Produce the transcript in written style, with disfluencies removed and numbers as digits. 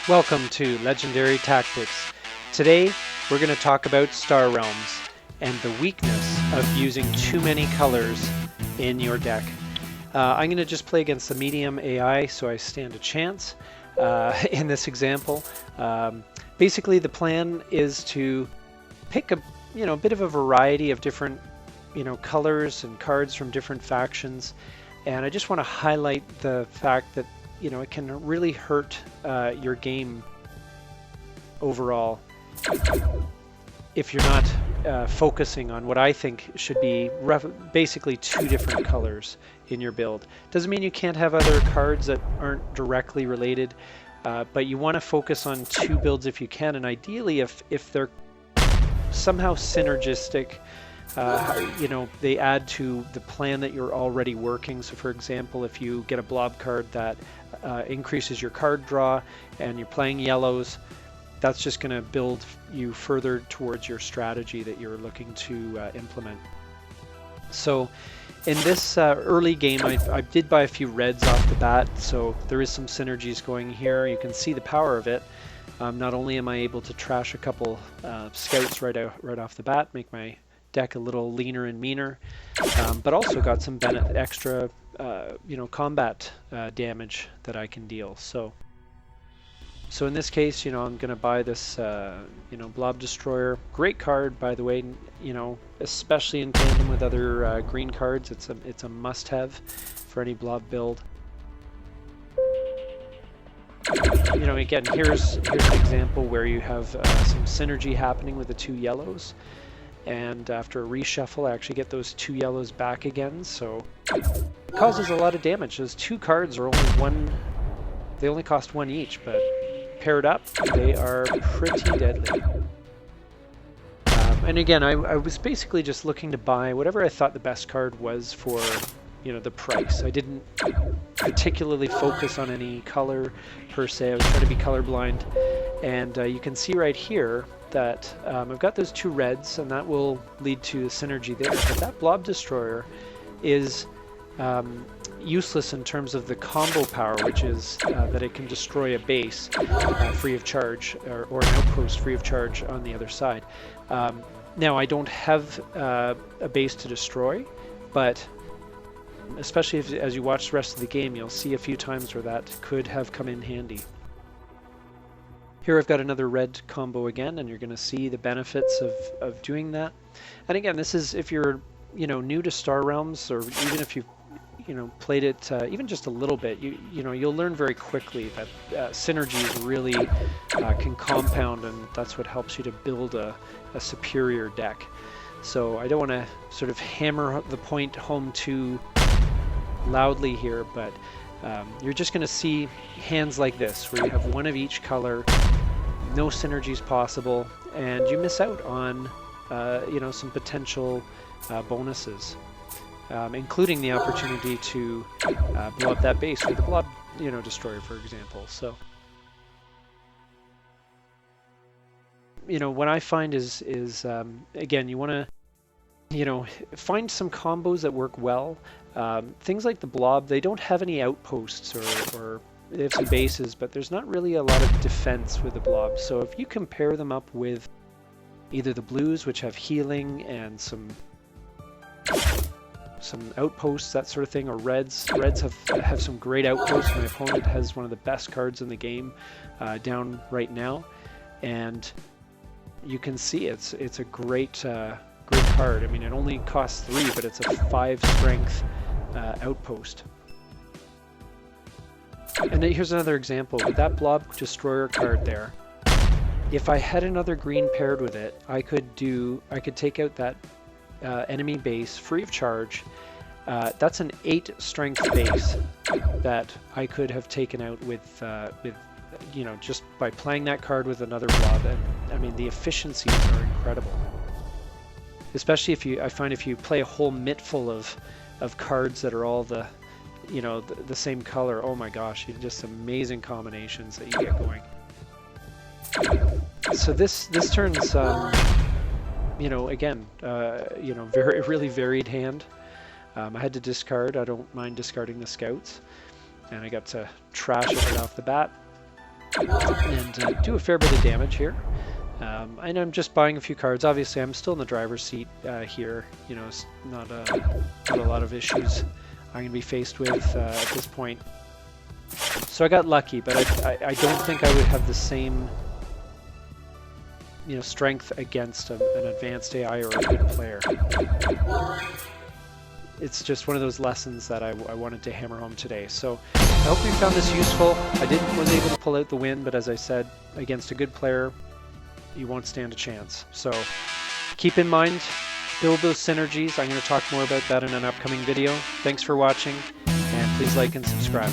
Welcome to Legendary Tactics. Today we're going to talk about Star Realms and the weakness of using too many colors in your deck. I'm going to just play against the medium AI, so I stand a chance in this example. Basically the plan is to pick a bit of a variety of different colors and cards from different factions, and I just want to highlight the fact that it can really hurt your game overall if you're not focusing on what I think should be basically two different colors in your build. Doesn't mean you can't have other cards that aren't directly related, but you want to focus on two builds if you can, and ideally if they're somehow synergistic, they add to the plan that you're already working. So for example, if you get a blob card that increases your card draw and you're playing yellows, that's just going to build you further towards your strategy that you're looking to implement. So in this early game, I did buy a few reds off the bat, so there is some synergies going here. You can see the power of it. Not only am I able to trash a couple scouts right off the bat, make my deck a little leaner and meaner, but also got some extra combat damage that I can deal. So in this case, I'm going to buy this Blob Destroyer. Great card, by the way, especially in tandem with other green cards. It's a must-have for any blob build. Again, here's an example where you have some synergy happening with the two yellows, and after a reshuffle I actually get those two yellows back again, so it causes a lot of damage. Those two cards are they only cost one each, but paired up they are pretty deadly. And again, I was basically just looking to buy whatever I thought the best card was for the price. I didn't particularly focus on any color per se. I was trying to be colorblind, and you can see right here that I've got those two reds, and that will lead to a synergy there. But that Blob Destroyer is useless in terms of the combo power, which is that it can destroy a base free of charge, or an outpost free of charge on the other side. Now I don't have a base to destroy, but especially as you watch the rest of the game, you'll see a few times where that could have come in handy. Here I've got another red combo again, and you're going to see the benefits of doing that. And again, this is if you're new to Star Realms, or even if you've played it even just a little bit, you'll learn very quickly that synergies really can compound, and that's what helps you to build a superior deck. So I don't want to sort of hammer the point home too loudly here, but you're just going to see hands like this where you have one of each color, no synergies possible, and you miss out on some potential bonuses, including the opportunity to blow up that base with the Blob Destroyer, for example. So what I find is again, you want to find some combos that work well. Things like the Blob, they don't have any outposts, or they have some bases, but there's not really a lot of defense with the Blob. So if you compare them up with either the blues, which have healing and some outposts, that sort of thing, or reds have some great outposts. My opponent has one of the best cards in the game down right now, and you can see it's a great card. I mean, it only costs 3, but it's a 5 strength outpost. And then here's another example with that Blob Destroyer card there. If I had another green paired with it, I could take out that enemy base free of charge. That's an 8 strength base that I could have taken out with just by playing that card with another Blob. And I mean, the efficiencies are incredible. Especially if you play a whole mitt full of cards that are all the same color. Oh my gosh, just amazing combinations that you get going. So this turns again really varied hand. I had to discard. I don't mind discarding the scouts, and I got to trash it right off the bat. and do a fair bit of damage here. And I'm just buying a few cards. Obviously, I'm still in the driver's seat here. You know, it's not a lot of issues I'm going to be faced with at this point. So I got lucky, but I don't think I would have the same, you know, strength against an advanced AI or a good player. It's just one of those lessons that I wanted to hammer home today. So I hope you found this useful. I was able to pull out the win, but as I said, against a good player, you won't stand a chance. So keep in mind, build those synergies. I'm going to talk more about that in an upcoming video. Thanks for watching, and please like and subscribe.